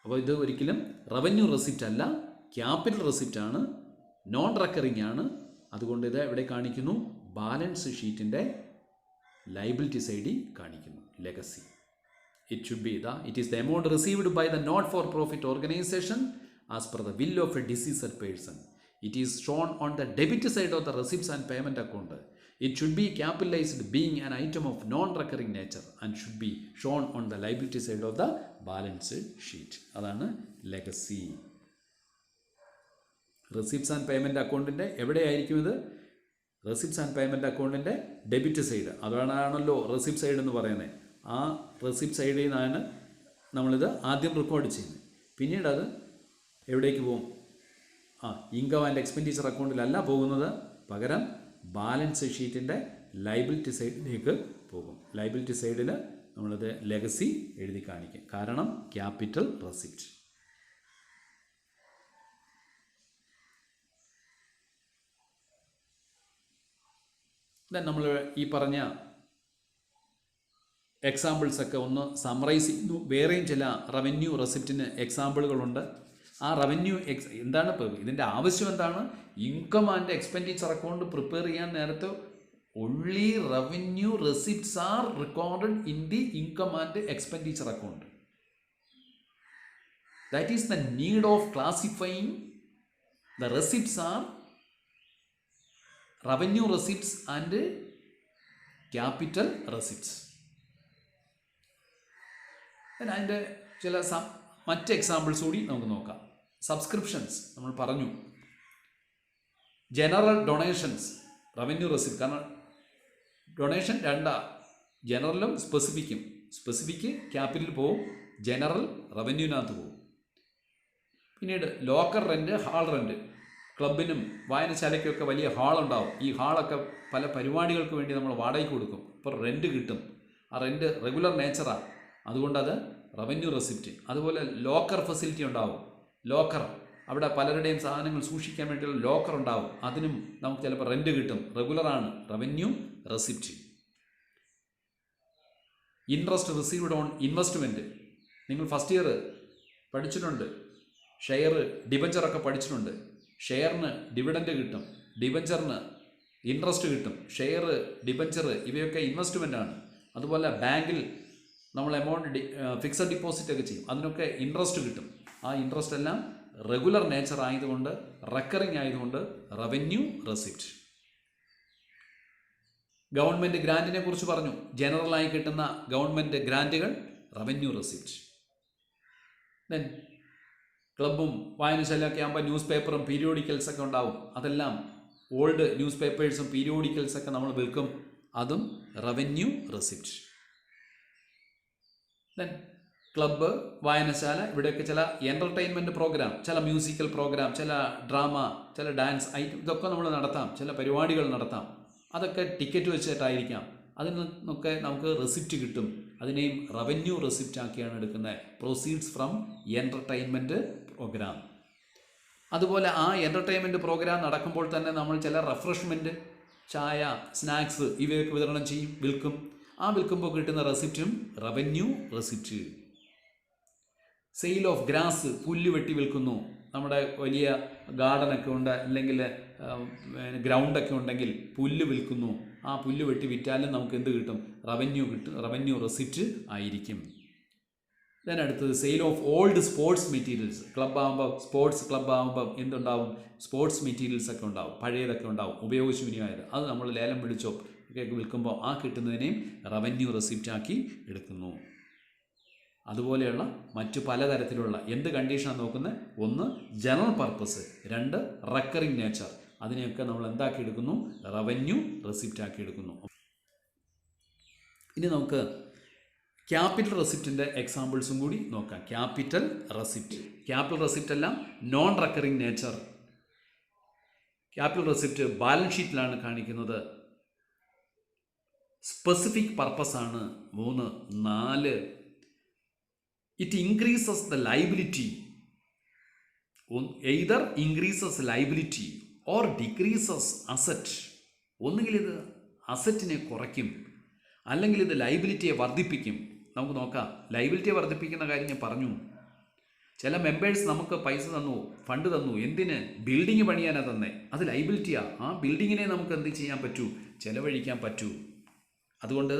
അപ്പോൾ ഇത് ഒരിക്കലും റവന്യൂ റെസിപ്റ്റ് അല്ല, ക്യാപിറ്റൽ റെസിപ്റ്റ് ആണ്, നോൺ റെക്കറിങ് ആണ്. അതുകൊണ്ട് ഇത് എവിടെ കാണിക്കുന്നു? ബാലൻസ് ഷീറ്റിൻ്റെ ലയബിലിറ്റി സൈഡിൽ കാണിക്കുന്നു. Legacy. It is the amount received by the not-for-profit organization as per the will of a deceased person. It is shown on the debit side of the receipts and payment account. It should be capitalized being an item of non-recurring nature and should be shown on the liability side of the balance sheet. അതാണ് ലെഗസി. റെസിപ്റ്റ്സ് ആൻഡ് പേയ്മെൻറ്റ് അക്കൗണ്ടിൻ്റെ എവിടെയായിരിക്കും ഇത്? റെസിപ്റ്റ്സ് ആൻഡ് പേയ്മെൻറ്റ് അക്കൗണ്ടിൻ്റെ ഡെബിറ്റ് സൈഡ്. അതാണല്ലോ റെസിപ്റ്റ് സൈഡ് എന്ന് പറയുന്നത്. ആ റെസിപ്റ്റ് സൈഡിൽ നിന്നാണ് നമ്മളിത് ആദ്യം റെക്കോർഡ് ചെയ്യുന്നത്. പിന്നീട് അത് എവിടേക്ക് പോകും? ഇൻകം ആൻഡ് എക്സ്പെൻഡിച്ചർ അക്കൗണ്ടിലല്ല പോകുന്നത്, പകരം ബാലൻസ് ഷീറ്റിൻ്റെ ലയബിലിറ്റി സൈഡിലേക്ക് പോകും. ലയബിലിറ്റി സൈഡിൽ നമ്മളത് ലെഗസി എഴുതി കാണിക്കും. കാരണം ക്യാപിറ്റൽ റെസിപ്റ്റ്. നമ്മൾ ഈ പറഞ്ഞ എക്സാമ്പിൾസൊക്കെ ഒന്ന് സമ്മറൈസ് ചെയ്യുന്നു. വേറെയും ചില റവന്യൂ റെസിപ്റ്റിന് എക്സാമ്പിളുകളുണ്ട്. ആ റവന്യൂ എന്താണ് ഇപ്പോൾ ഇതിൻ്റെ ആവശ്യം? എന്താണ്? Income and expenditure account prepare ചെയ്യാൻ നേരത്തെ only revenue receipts are recorded in the income and expenditure account. That is the need of classifying the receipts are revenue receipts and capital receipts. അതിൻ്റെ ചില മറ്റ് എക്സാമ്പിൾസ് കൂടി നമുക്ക് നോക്കാം. സബ്സ്ക്രിപ്ഷൻസ് നമ്മൾ പറഞ്ഞു. General donations revenue receipt. കാരണം ഡൊണേഷൻ രണ്ടാ, ജനറലും സ്പെസിഫിക്കും. സ്പെസിഫിക്ക് ക്യാപിറ്റലിൽ പോവും, ജനറൽ റവന്യൂവിനകത്ത് പോവും. പിന്നീട് ലോക്കർ റെൻറ്റ്, ഹാൾ റെൻറ്റ്. ക്ലബിനും വായനശാലയ്ക്കൊക്കെ വലിയ ഹാളുണ്ടാവും. ഈ ഹാളൊക്കെ പല പരിപാടികൾക്ക് വേണ്ടി നമ്മൾ വാടകയ്ക്ക് കൊടുക്കും. ഇപ്പോൾ റെൻറ്റ് കിട്ടും. ആ റെൻറ്റ് റെഗുലർ നേച്ചറാണ്, അതുകൊണ്ടത് റവന്യൂ റെസിപ്റ്റ്. അതുപോലെ ലോക്കർ ഫെസിലിറ്റി ഉണ്ടാവും. ലോക്കർ, അവിടെ പലരുടെയും സാധനങ്ങൾ സൂക്ഷിക്കാൻ വേണ്ടിയുള്ള ലോക്കർ ഉണ്ടാവും. അതിനും നമുക്ക് ചിലപ്പോൾ റെൻറ്റ് കിട്ടും, റെഗുലറാണ്, revenue receipt. Interest received on investment. നിങ്ങൾ ഫസ്റ്റ് ഇയർ പഠിച്ചിട്ടുണ്ട്. ഷെയർ ഡിബഞ്ചറൊക്കെ പഠിച്ചിട്ടുണ്ട്. ഷെയറിന് ഡിവിഡൻഡ് കിട്ടും, ഡിബഞ്ചറിന് ഇൻട്രസ്റ്റ് കിട്ടും. ഷെയർ, ഡിബഞ്ചർ ഇവയൊക്കെ ഇൻവെസ്റ്റ്മെൻ്റ് ആണ്. അതുപോലെ ബാങ്കിൽ നമ്മൾ എമൗണ്ട് ഫിക്സഡ് ഡിപ്പോസിറ്റ് ഒക്കെ ചെയ്യും, അതിനൊക്കെ ഇൻട്രസ്റ്റ് കിട്ടും. ആ ഇൻട്രസ്റ്റ് എല്ലാം റെഗുലർ നേച്ചർ ആയതുകൊണ്ട്, റെക്കറിങ് ആയതുകൊണ്ട് റവന്യൂ റെസിപ്റ്റ്. ഗവൺമെൻറ് ഗ്രാൻറ്റിനെ കുറിച്ച് പറഞ്ഞു. ജനറലായി കിട്ടുന്ന ഗവൺമെൻറ് ഗ്രാൻറ്റുകൾ റവന്യൂ റെസിപ്റ്റ്. ദെൻ ക്ലബും വായനശാലയൊക്കെ ആകുമ്പോൾ ന്യൂസ് പേപ്പറും പീരിയോഡിക്കൽസൊക്കെ ഉണ്ടാവും. അതെല്ലാം ഓൾഡ് ന്യൂസ് പേപ്പേഴ്സും പീരിയോഡിക്കൽസൊക്കെ നമ്മൾ വിൽക്കും, അതും റവന്യൂ റെസിപ്റ്റ്. ദെൻ ക്ലബ്ബ്, വായനശാല, ഇവിടെയൊക്കെ ചില എൻ്റർടൈൻമെൻറ്റ് പ്രോഗ്രാം, ചില മ്യൂസിക്കൽ പ്രോഗ്രാം, ചില ഡ്രാമ, ചില ഡാൻസ് ഐറ്റം, ഇതൊക്കെ നമ്മൾ നടത്താം. ചില പരിപാടികൾ നടത്താം. അതൊക്കെ ടിക്കറ്റ് വെച്ചിട്ടായിരിക്കാം. അതിൽ നിന്നൊക്കെ നമുക്ക് റെസിപ്റ്റ് കിട്ടും. അതിനെയും റവന്യൂ റെസിപ്റ്റ് ആക്കിയാണ് എടുക്കുന്നത്. Proceeds from entertainment program. അതുപോലെ ആ എൻ്റർടൈൻമെൻറ്റ് പ്രോഗ്രാം നടക്കുമ്പോൾ തന്നെ നമ്മൾ ചില റിഫ്രഷ്മെൻറ്റ്, ചായ, സ്നാക്സ് ഇവയൊക്കെ വിതരണം ചെയ്യും, വിൽക്കും. ആ വിൽക്കുമ്പോൾ കിട്ടുന്ന റെസിപ്റ്റും revenue receipt. Sale of grass, പുല്ല് വെട്ടി വിൽക്കുന്നു. നമ്മുടെ വലിയ ഗാർഡനൊക്കെ ഉണ്ട്, അല്ലെങ്കിൽ ഗ്രൗണ്ടൊക്കെ ഉണ്ടെങ്കിൽ പുല്ല് വിൽക്കുന്നു. ആ പുല്ല് വെട്ടി വിറ്റാലും നമുക്ക് എന്ത് കിട്ടും? റവന്യൂ കിട്ടും, റവന്യൂ റെസിപ്റ്റ് ആയിരിക്കും. ദെൻ അടുത്തത് sale of old sports materials. ക്ലബ്ബാകുമ്പോൾ, സ്പോർട്സ് ക്ലബ്ബാകുമ്പോൾ എന്തുണ്ടാവും? സ്പോർട്സ് മെറ്റീരിയൽസ് ഒക്കെ ഉണ്ടാവും, പഴയതൊക്കെ ഉണ്ടാവും, ഉപയോഗിച്ച് വിനിയോഗമായത്. അത് നമ്മൾ ലേലം വിളിച്ചോ ഒക്കെ വിൽക്കുമ്പോൾ ആ കിട്ടുന്നതിനെയും റവന്യൂ റെസിപ്റ്റ് ആക്കി എടുക്കുന്നു. അതുപോലെയുള്ള മറ്റു പലതരത്തിലുള്ള എന്ത് കണ്ടീഷനാണ് നോക്കുന്നത്? ഒന്ന് ജനറൽ പർപ്പസ്, രണ്ട് റെക്കറിങ് നേച്ചർ. അതിനെയൊക്കെ നമ്മൾ എന്താക്കി എടുക്കുന്നു? റവന്യൂ റെസിപ്റ്റ് ആക്കി എടുക്കുന്നു. ഇനി നമുക്ക് ക്യാപിറ്റൽ റെസിപ്റ്റിൻ്റെ എക്സാമ്പിൾസും കൂടി നോക്കാം. Capital receipt. ക്യാപിറ്റൽ റെസിപ്റ്റ് എല്ലാം non recurring nature. Capital receipt balance ഷീറ്റിലാണ് കാണിക്കുന്നത്. സ്പെസിഫിക് പർപ്പസ് ആണ്. 3, 4. It increases the liability. Either increases liability or decreases asset. ഒന്നുകിൽ ഇത് അസറ്റിനെ കുറയ്ക്കും, അല്ലെങ്കിൽ ഇത് ലൈബിലിറ്റിയെ വർദ്ധിപ്പിക്കും. നമുക്ക് നോക്കാം. ലൈബിലിറ്റിയെ വർദ്ധിപ്പിക്കുന്ന കാര്യം ഞാൻ പറഞ്ഞു. ചില മെമ്പേഴ്സ് നമുക്ക് പൈസ തന്നു, ഫണ്ട് തന്നു. എന്തിന്? ബിൽഡിങ് പണിയാനാണ് തന്നെ. അത് ലൈബിലിറ്റിയാണ്. ആ ബിൽഡിങ്ങിനെ നമുക്ക് എന്ത് ചെയ്യാൻ പറ്റൂ? ചെലവഴിക്കാൻ പറ്റൂ. അതുകൊണ്ട്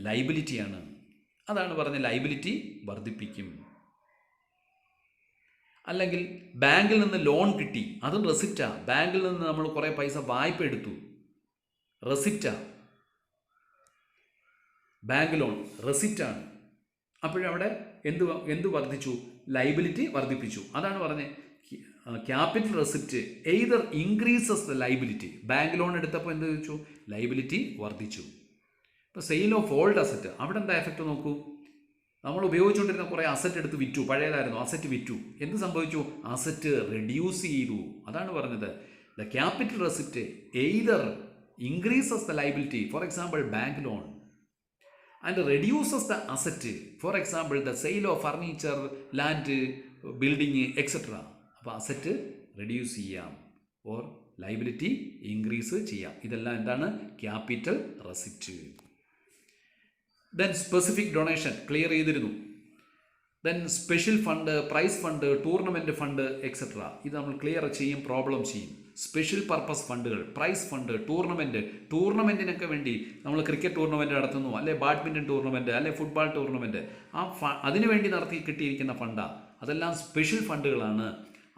ലൈബിലിറ്റിയാണ്. അതാണ് പറഞ്ഞ ലൈബിലിറ്റി വർദ്ധിപ്പിക്കും. അല്ലെങ്കിൽ ബാങ്കിൽ നിന്ന് ലോൺ കിട്ടി, അതും റെസിപ്റ്റാ. ബാങ്കിൽ നിന്ന് നമ്മൾ കുറേ പൈസ വായ്പ എടുത്തു, റെസിപ്റ്റാ. Bank loan റെസിപ്റ്റാണ്. അപ്പോഴവിടെ എന്ത് വർദ്ധിച്ചു? ലൈബിലിറ്റി വർദ്ധിപ്പിച്ചു. അതാണ് പറഞ്ഞത് capital receipt either increases the liability. Bank loan എടുത്തപ്പോൾ എന്ത് ചോദിച്ചു? ലൈബിലിറ്റി വർദ്ധിച്ചു. ഇപ്പോൾ സെയിൽ ഓഫ് ഓൾഡ് അസറ്റ്, അവിടെ എന്താ എഫക്റ്റ് നോക്കൂ. നമ്മൾ ഉപയോഗിച്ചുകൊണ്ടിരുന്ന കുറേ അസറ്റ് എടുത്ത് വിറ്റു, പഴയതായിരുന്നു, അസറ്റ് വിറ്റു. എന്ത് സംഭവിച്ചു? അസറ്റ് റെഡ്യൂസ് ചെയ്തു. അതാണ് പറഞ്ഞത് the capital receipt either increases the liability, for example bank loan, and reduces the asset, for example the sale of furniture, land, building etcetera. അപ്പോൾ അസറ്റ് റെഡ്യൂസ് ചെയ്യാം, ഓർ ലൈബിലിറ്റി ഇൻക്രീസ് ചെയ്യാം. ഇതെല്ലാം എന്താണ്? Capital receipt. Then specific donation clear ചെയ്തിരുന്നു. Then special fund, prize fund, tournament fund etcetera. ഇത് നമ്മൾ ക്ലിയർ ചെയ്യും, പ്രോബ്ലം ചെയ്യും. സ്പെഷ്യൽ പർപ്പസ് ഫണ്ടുകൾ, പ്രൈസ് ഫണ്ട്, ടൂർണമെൻറ്റിനൊക്കെ വേണ്ടി നമ്മൾ ക്രിക്കറ്റ് ടൂർണമെൻറ്റ് നടത്തുന്നു, അല്ലെ ബാഡ്മിൻ്റൺ ടൂർണമെൻറ്റ്, അല്ലെ ഫുട്ബോൾ ടൂർണമെൻറ്റ്, അതിനു വേണ്ടി നടത്തി കിട്ടിയിരിക്കുന്ന ഫണ്ടാണ്. അതെല്ലാം സ്പെഷ്യൽ ഫണ്ടുകളാണ്.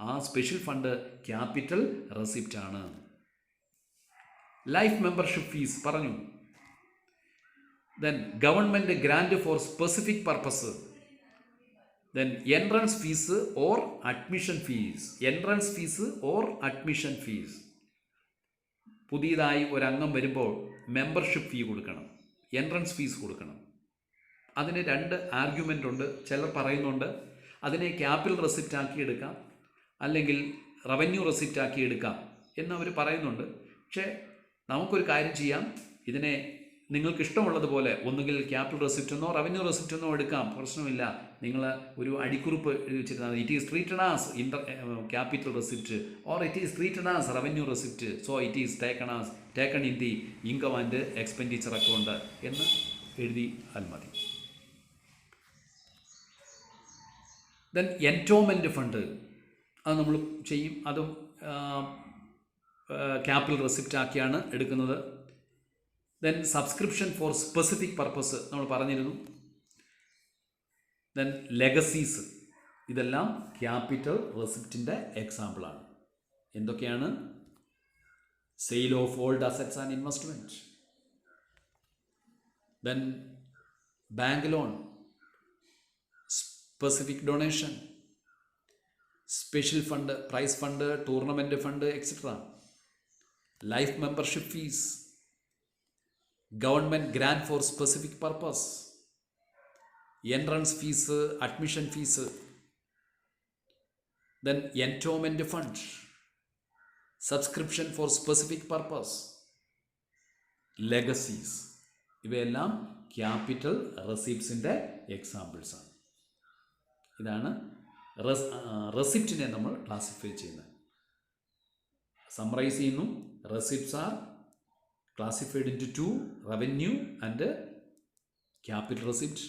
ആ സ്പെഷ്യൽ ഫണ്ട് ക്യാപിറ്റൽ റെസിപ്റ്റ് ആണ്. ലൈഫ് മെമ്പർഷിപ്പ് ഫീസ് പറഞ്ഞു. Then government grant for specific purpose. Then entrance fees or admission fees. Entrance fees or admission fees. പുതിയതായി ഒരംഗം വരുമ്പോൾ മെമ്പർഷിപ്പ് ഫീ കൊടുക്കണം, എൻട്രൻസ് ഫീസ് കൊടുക്കണം. അതിന് 2 ആർഗ്യുമെൻ്റ് ഉണ്ട്. ചിലർ പറയുന്നുണ്ട് അതിനെ ക്യാപിറ്റൽ റെസിപ്റ്റ് ആക്കി എടുക്കാം, അല്ലെങ്കിൽ റവന്യൂ റെസിപ്റ്റ് ആക്കി എടുക്കാം എന്നവർ പറയുന്നുണ്ട്. പക്ഷേ നമുക്കൊരു കാര്യം ചെയ്യാം, ഇതിനെ നിങ്ങൾക്ക് ഇഷ്ടമുള്ളതുപോലെ ഒന്നുകിൽ ക്യാപിറ്റൽ റെസിപ്റ്റ് എന്നോ റവന്യൂ റെസിപ്റ്റ് എന്നോ എടുക്കാം, പ്രശ്നമില്ല. നിങ്ങൾ ഒരു അടിക്കുറിപ്പ് വെച്ചിരുന്നാൽ it is treated as capital receipt or it is treated as revenue receipt, so it is taken in the income and expenditure account എന്ന് എഴുതിയാൽ മതി. Then endowment fund. അത് നമ്മൾ ചെയ്യും. അതും ക്യാപിറ്റൽ റെസിപ്റ്റ് ആക്കിയാണ് എടുക്കുന്നത്. Then subscription for specific purpose നമ്മൾ പറഞ്ഞിരുന്നു. ദെൻ ലെഗസീസ്, ഇതെല്ലാം ക്യാപിറ്റൽ റെസിപ്റ്റിൻ്റെ എക്സാമ്പിളാണ്. എന്തൊക്കെയാണ്? Sale of old assets and investment, then bank loan, specific donation, special fund, prize fund, tournament fund, etcetera, life membership fees, government grant for specific purpose, entrance fees, admission fees, then endowment fund, subscription for specific purpose, legacies, ഇവയെല്ലാം ക്യാപിറ്റൽ റെസിപ്റ്റ്സിൻ്റെ എക്സാമ്പിൾസാണ്. ഇതാണ് റെസിപ്റ്റിനെ നമ്മൾ ക്ലാസിഫൈ ചെയ്യുന്നത്. സമ്മറൈസ് ചെയ്യുന്നു. Receipts are classified into two: revenue and capital receipt.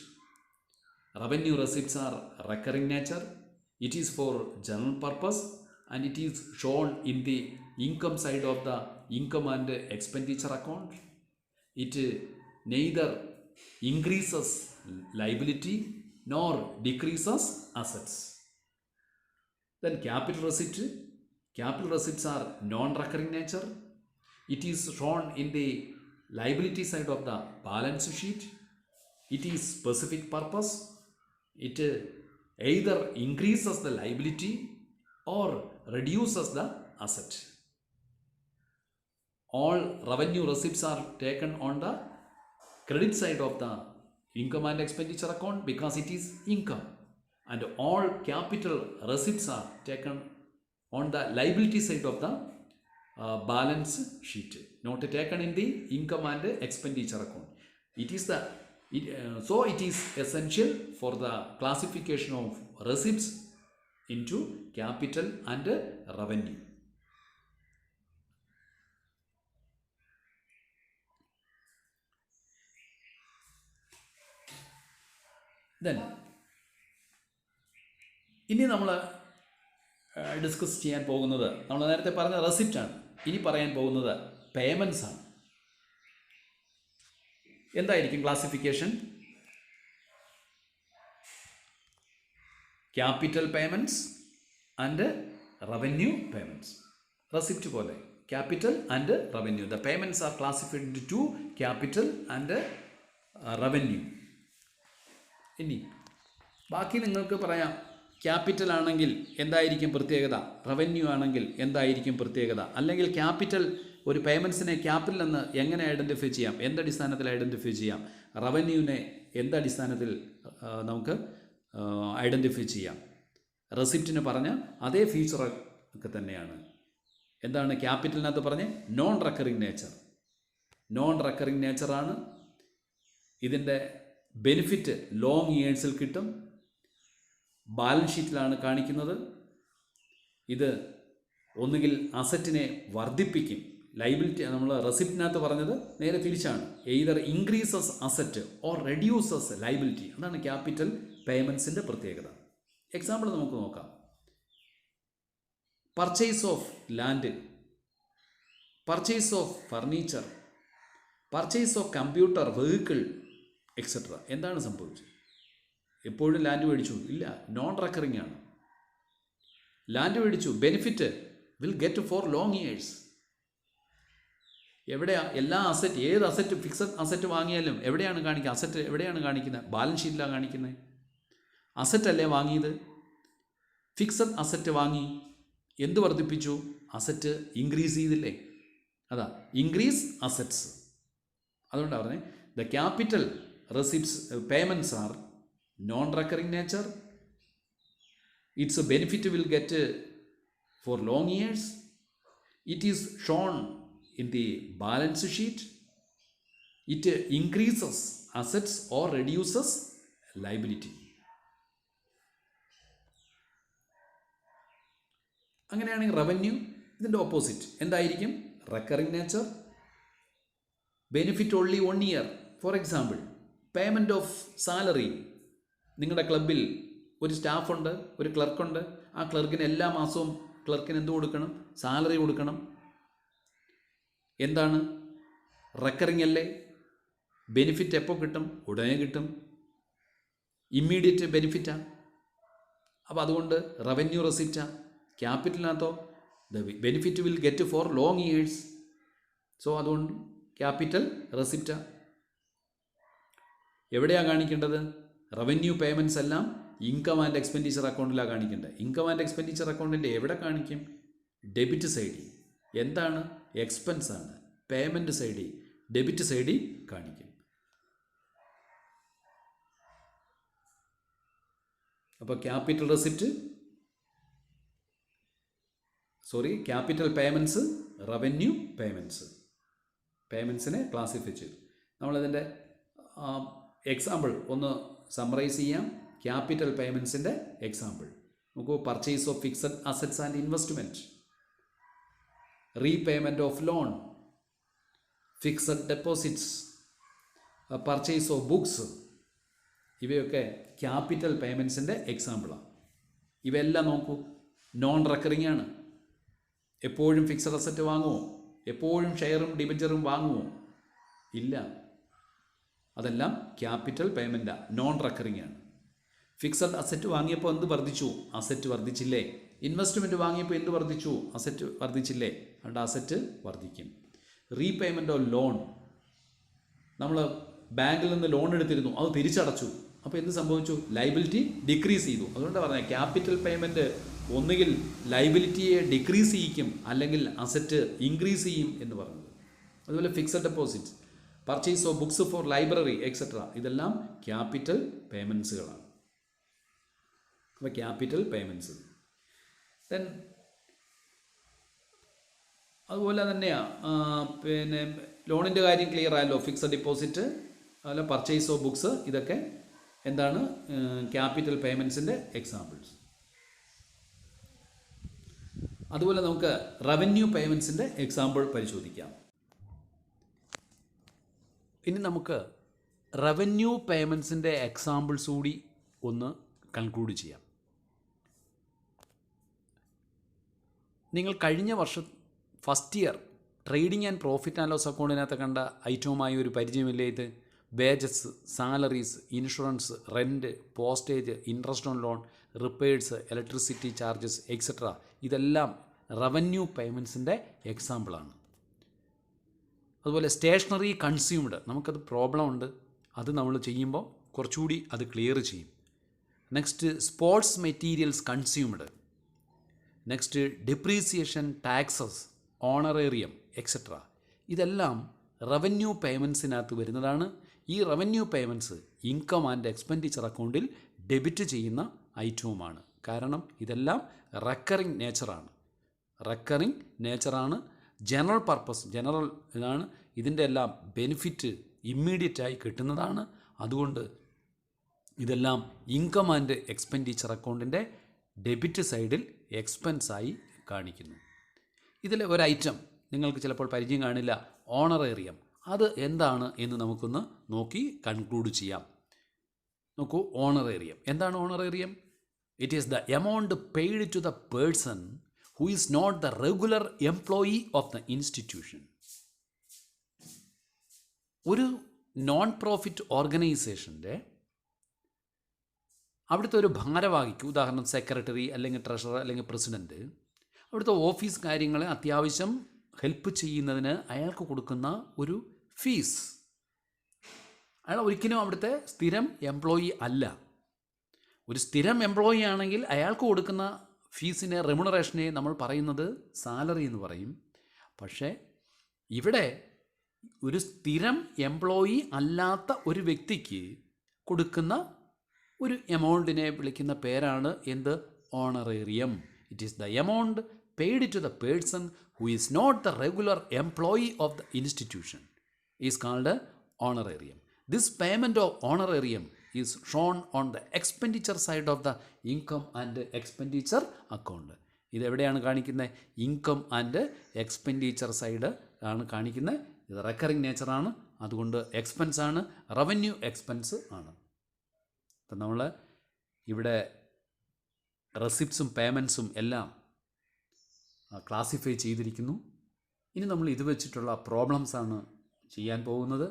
Revenue receipts are recurring nature. It is for general purpose and it is shown in the income side of the income and expenditure account. It neither increases liability nor decreases assets. Then capital receipts are non-recurring nature. It is shown in the liability side of the balance sheet. It is specific purpose. It either increases the liability or reduces the asset. All revenue receipts are taken on the credit side of the income and expenditure account because it is income, and all capital receipts are taken on the liability side of the balance sheet, not taken in the income and expenditure account. So it is essential for the classification of receipts into capital and revenue. Then ഇനി നമ്മൾ ഡിസ്കസ് ചെയ്യാൻ പോകുന്നത്, നമ്മൾ നേരത്തെ പറഞ്ഞ റെസിപ്റ്റാണ്. ഇനി പറയാൻ പോകുന്നത് പേയ്മെൻറ്റ്സ് ആണ്. എന്തായിരിക്കും classification? Capital payments and revenue payments. Receipt പോലെ capital and revenue. The payments are classified into two: capital and revenue. ഇനി ബാക്കി നിങ്ങൾക്ക് പറയാം. ക്യാപിറ്റൽ ആണെങ്കിൽ എന്തായിരിക്കും പ്രത്യേകത, റവന്യൂ ആണെങ്കിൽ എന്തായിരിക്കും പ്രത്യേകത, അല്ലെങ്കിൽ ക്യാപിറ്റൽ ഒരു പേയ്മെൻറ്റ്സിനെ ക്യാപിറ്റൽ എന്ന് എങ്ങനെ ഐഡൻറ്റിഫൈ ചെയ്യാം, എന്തടിസ്ഥാനത്തിൽ ഐഡൻറ്റിഫൈ ചെയ്യാം, റവന്യൂവിനെ എന്തടിസ്ഥാനത്തിൽ നമുക്ക് ഐഡൻറ്റിഫൈ ചെയ്യാം. റെസിപ്റ്റിന് പറഞ്ഞ അതേ ഫീച്ചർ ഒക്കെ തന്നെയാണ്. എന്താണ് ക്യാപിറ്റലിനകത്ത് പറഞ്ഞ്? നോൺ റെക്കറിങ് നേച്ചറാണ്. ഇതിൻ്റെ ബെനിഫിറ്റ് ലോങ് ഇയേഴ്സിൽ കിട്ടും. ബാലൻസ് ഷീറ്റിലാണ് കാണിക്കുന്നത്. ഇത് ഒന്നുകിൽ അസറ്റിനെ വർദ്ധിപ്പിക്കും. ലൈബിലിറ്റി നമ്മൾ റെസിപ്റ്റിനകത്ത് പറഞ്ഞത് നേരെ തിരിച്ചാണ്. Either increases asset or reduces liability. അതാണ് ക്യാപിറ്റൽ പേയ്മെൻറ്റ്സിൻ്റെ പ്രത്യേകത. എക്സാമ്പിൾ നമുക്ക് നോക്കാം. Purchase of land, purchase of furniture, purchase of computer, vehicle, etcetera. എന്താണ് സംഭവിച്ചത്? എപ്പോഴും ലാൻഡ് മേടിച്ചു? ഇല്ല, നോൺ റെക്കറിങ് ആണ്. ലാൻഡ് മേടിച്ചു, benefit will get for long years. എവിടെയാണ് എല്ലാ അസറ്റ്, ഏത് അസറ്റ്, ഫിക്സഡ് അസറ്റ് വാങ്ങിയാലും എവിടെയാണ് കാണിക്കുക? അസറ്റ് എവിടെയാണ് കാണിക്കുന്നത്? ബാലൻസ് ഷീറ്റിലാണ് കാണിക്കുന്നത്. അസറ്റ് അല്ലേ വാങ്ങിയത്? ഫിക്സഡ് അസറ്റ് വാങ്ങി, എന്ത് വർദ്ധിപ്പിച്ചു? അസറ്റ് ഇൻക്രീസ് ചെയ്തില്ലേ? അതാ ഇൻക്രീസ് അസറ്റ്സ്. അതുകൊണ്ടാണ് പറഞ്ഞത് the capital receipts payments R non-recurring nature. Its benefit will get for long years. It is shown in the balance sheet. It increases assets or reduces liability. അങ്ങനെയാണെങ്കിൽ റവന്യൂ ഇതിൻ്റെ ഓപ്പോസിറ്റ് എന്തായിരിക്കും? Recurring nature, benefit only 1 year. For example, payment of salary. നിങ്ങളുടെ ക്ലബിൽ ഒരു സ്റ്റാഫുണ്ട്, ഒരു ക്ലർക്കുണ്ട്. ആ ക്ലർക്കിന് എല്ലാ മാസവും ക്ലർക്കിന് എന്ത് കൊടുക്കണം? സാലറി കൊടുക്കണം. എന്താണ്? റെക്കറിങ് അല്ലേ? ബെനിഫിറ്റ് എപ്പോൾ കിട്ടും? ഉടനെ കിട്ടും. ഇമ്മീഡിയറ്റ് ബെനിഫിറ്റാണ്. അപ്പോൾ അതുകൊണ്ട് റവന്യൂ റെസിപ്റ്റാണ്. ക്യാപിറ്റലിനകത്തോ the benefit will get for long years. So അതുകൊണ്ട് ക്യാപിറ്റൽ റെസിപ്റ്റാണ്. എവിടെയാണ് കാണിക്കേണ്ടത്? റവന്യൂ പേയ്മെൻറ്റ്സ് എല്ലാം ഇൻകം ആൻഡ് എക്സ്പെൻഡിച്ചർ അക്കൗണ്ടിലാണ് കാണിക്കേണ്ടത്. ഇൻകം ആൻഡ് എക്സ്പെൻഡിച്ചർ അക്കൗണ്ടിൻ്റെ എവിടെ കാണിക്കും? ഡെബിറ്റ് സൈഡിൽ. എന്താണ്? എക്സ്പെൻസ് ആണ്. പേയ്മെൻറ്റ് സൈഡിൽ, ഡെബിറ്റ് സൈഡിൽ കാണിക്കും. അപ്പോൾ capital receipt, capital payments, revenue പേയ്മെൻറ്റ്സിനെ ക്ലാസിഫൈ ചെയ്തു. നമ്മളതിൻ്റെ എക്സാമ്പിൾ ഒന്ന് സമ്മറൈസ് ചെയ്യാം. ക്യാപിറ്റൽ പേയ്മെൻറ്റ്സിൻ്റെ എക്സാമ്പിൾ നോക്കൂ. Purchase of fixed assets and investment, repayment of loan, fixed deposits, purchase of books, ഇവയൊക്കെ ക്യാപിറ്റൽ പേയ്മെൻറ്റ്സിൻ്റെ എക്സാമ്പിളാണ്. ഇവയെല്ലാം നോക്കൂ, നോൺ റെക്കറിംഗ് ആണ്. എപ്പോഴും ഫിക്സഡ് അസറ്റ് വാങ്ങുമോ? എപ്പോഴും ഷെയറും ഡിബഞ്ചറും വാങ്ങുമോ? ഇല്ല. അതെല്ലാം ക്യാപിറ്റൽ പേയ്മെൻറ്റാണ്, നോൺ റെക്കറിംഗ് ആണ്. ഫിക്സഡ് അസറ്റ് വാങ്ങിയപ്പോൾ എന്ത് വർദ്ധിച്ചു? അസറ്റ് വർദ്ധിച്ചില്ലേ? ഇൻവെസ്റ്റ്മെൻറ്റ് വാങ്ങിയപ്പോൾ എന്ത് വർദ്ധിച്ചു? അസറ്റ് വർദ്ധിച്ചില്ലേ? അതുകൊണ്ട് അസറ്റ് വർദ്ധിക്കും. റീപേയ്മെൻറ്റ് ഓഫ് ലോൺ, നമ്മൾ ബാങ്കിൽ നിന്ന് ലോൺ എടുത്തിരുന്നു, അത് തിരിച്ചടച്ചു. അപ്പോൾ എന്ത് സംഭവിച്ചു? ലൈബിലിറ്റി ഡിക്രീസ് ചെയ്തു. അതുകൊണ്ടാണ് പറഞ്ഞത് ക്യാപിറ്റൽ പേയ്മെൻറ്റ് ഒന്നുകിൽ ലൈബിലിറ്റിയെ ഡിക്രീസ് ചെയ്യിക്കും, അല്ലെങ്കിൽ അസറ്റ് ഇൻക്രീസ് ചെയ്യും എന്ന് പറഞ്ഞത്. അതുപോലെ fixed deposits, purchase of books four library etcetera, ഇതെല്ലാം ക്യാപിറ്റൽ പേയ്മെൻറ്റ്സുകളാണ്. അപ്പോൾ ക്യാപിറ്റൽ പേയ്മെൻറ്റ്സ്. ദെൻ അതുപോലെ തന്നെയാണ് ലോണിൻ്റെ കാര്യം ക്ലിയർ ആയല്ലോ. ഫിക്സഡ് ഡിപ്പോസിറ്റ്, അതുപോലെ പർച്ചേസ് ഓഫ് ബുക്സ്, ഇതൊക്കെ എന്താണ്? ക്യാപിറ്റൽ പേയ്മെൻറ്റ്സിൻ്റെ എക്സാമ്പിൾസ്. അതുപോലെ നമുക്ക് റവന്യൂ പേയ്മെൻറ്റ്സിൻ്റെ എക്സാമ്പിൾ പരിശോധിക്കാം. ഇനി നമുക്ക് റവന്യൂ പേയ്മെൻറ്റ്സിൻ്റെ എക്സാമ്പിൾസ് കൂടി ഒന്ന് കൺക്ലൂഡ് ചെയ്യാം. നിങ്ങൾ കഴിഞ്ഞ വർഷം first year trading and profit and loss അക്കൗണ്ടിനകത്ത് കണ്ട ഐറ്റവുമായി ഒരു പരിചയമില്ലേ ഇത്? Wages, salaries, insurance, rent, postage, interest on loan, repairs, electricity charges etcetera, ഇതെല്ലാം റവന്യൂ പേയ്മെൻറ്റ്സിൻ്റെ എക്സാമ്പിളാണ്. അതുപോലെ സ്റ്റേഷനറി കൺസ്യൂംഡ്, നമുക്കത് പ്രോബ്ലം ഉണ്ട്, അത് നമ്മൾ ചെയ്യുമ്പോൾ കുറച്ചുകൂടി അത് ക്ലിയർ ചെയ്യും. Next sports materials consumed, next depreciation, taxes, honorarium etcetera, ഇതെല്ലാം റവന്യൂ പേയ്മെൻറ്റ്സിനകത്ത് വരുന്നതാണ്. ഈ revenue payments income and expenditure അക്കൗണ്ടിൽ ഡെബിറ്റ് ചെയ്യുന്ന ഐറ്റവുമാണ്. കാരണം ഇതെല്ലാം റെക്കറിംഗ് നേച്ചറാണ്, ജനറൽ പർപ്പസ്, ജനറൽ ഇതാണ്. ഇതിൻ്റെ എല്ലാം ബെനിഫിറ്റ് ഇമ്മീഡിയറ്റായി കിട്ടുന്നതാണ്. അതുകൊണ്ട് ഇതെല്ലാം ഇൻകം ആൻഡ് എക്സ്പെൻഡിച്ചർ അക്കൗണ്ടിൻ്റെ ഡെബിറ്റ് സൈഡിൽ എക്സ്പെൻസായി കാണിക്കുന്നു. ഇതിൽ ഒരു ഐറ്റം നിങ്ങൾക്ക് ചിലപ്പോൾ പരിചയം കാണില്ല, ഓണറേറിയം. അത് എന്താണ് എന്ന് നമുക്കൊന്ന് നോക്കി കൺക്ലൂഡ് ചെയ്യാം. നോക്കൂ, ഓണറേറിയം എന്താണ്? Honorarium, it is the amount paid to the person who is not the regular employee of the institution. ഒരു നോൺ പ്രോഫിറ്റ് ഓർഗനൈസേഷൻ്റെ അവിടുത്തെ ഒരു ഭാരവാഹിക്ക്, ഉദാഹരണം സെക്രട്ടറി അല്ലെങ്കിൽ ട്രഷറർ അല്ലെങ്കിൽ പ്രസിഡൻറ്റ്, അവിടുത്തെ ഓഫീസ് കാര്യങ്ങളെ അത്യാവശ്യം ഹെൽപ്പ് ചെയ്യുന്നതിന് അയാൾക്ക് കൊടുക്കുന്ന ഒരു ഫീസ്. അയാൾ ഒരിക്കലും അവിടുത്തെ സ്ഥിരം എംപ്ലോയി അല്ല. ഒരു സ്ഥിരം എംപ്ലോയി ആണെങ്കിൽ അയാൾക്ക് കൊടുക്കുന്ന ഫീസിനെ, റെമ്യൂണറേഷനെ നമ്മൾ പറയുന്നത് സാലറി എന്ന് പറയും. പക്ഷേ ഇവിടെ ഒരു സ്ഥിരം എംപ്ലോയി അല്ലാത്ത ഒരു വ്യക്തിക്ക് കൊടുക്കുന്ന ഒരു എമൗണ്ടിനെ വിളിക്കുന്ന പേരാണ് എന്ത്? Honorarium. It is the amount paid to the person who is not the regular employee of the institution is called honorarium. This payment of honorarium is shown on the expenditure side of the income and expenditure account. ഇതെവിടെയാണ് കാണിക്കുന്നത്? ഇൻകം ആൻഡ് എക്സ്പെൻഡിച്ചർ സൈഡ് ആണ് കാണിക്കുന്നത്. ഇത് റെക്കറിംഗ് നേച്ചറാണ്, അതുകൊണ്ട് എക്സ്പെൻസാണ്, റവന്യൂ എക്സ്പെൻസ് ആണ്. അപ്പം നമ്മൾ ഇവിടെ റെസിപ്റ്റ്സും പേയ്മെൻറ്റ്സും എല്ലാം ക്ലാസിഫൈ ചെയ്തിരിക്കുന്നു. ഇനി നമ്മൾ ഇത് വെച്ചിട്ടുള്ള പ്രോബ്ലംസാണ് ചെയ്യാൻ പോകുന്നത്.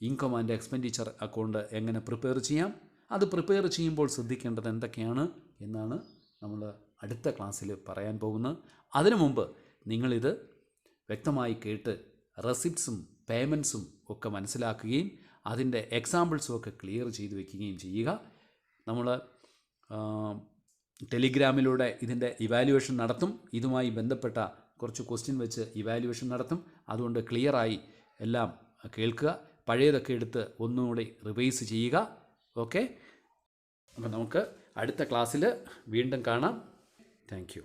ഇൻകം ആൻഡ് എക്സ്പെൻഡിച്ചർ അക്കൗണ്ട് എങ്ങനെ പ്രിപ്പയർ ചെയ്യാം, അത് പ്രിപ്പയർ ചെയ്യുമ്പോൾ ശ്രദ്ധിക്കേണ്ടത് എന്തൊക്കെയാണ് എന്നാണ് നമ്മൾ അടുത്ത ക്ലാസ്സിൽ പറയാൻ പോകുന്നത്. അതിനു മുമ്പ് നിങ്ങളിത് വ്യക്തമായി കേട്ട് റെസിപ്റ്റ്സും പേയ്മെൻറ്റ്സും ഒക്കെ മനസ്സിലാക്കുകയും അതിൻ്റെ എക്സാമ്പിൾസും ഒക്കെ ക്ലിയർ ചെയ്ത് വയ്ക്കുകയും ചെയ്യുക. നമ്മൾ ടെലിഗ്രാമിലൂടെ ഇതിൻ്റെ ഇവാലുവേഷൻ നടത്തും. ഇതുമായി ബന്ധപ്പെട്ട കുറച്ച് ക്വസ്റ്റ്യൻ വെച്ച് ഇവാലുവേഷൻ നടത്തും. അതുകൊണ്ട് ക്ലിയറായി എല്ലാം കേൾക്കുക, പഴയതൊക്കെ എടുത്ത് ഒന്നുകൂടി റിവൈസ് ചെയ്യുക. ഓക്കെ, അപ്പോൾ നമുക്ക് അടുത്ത ക്ലാസ്സിൽ വീണ്ടും കാണാം. Thank you.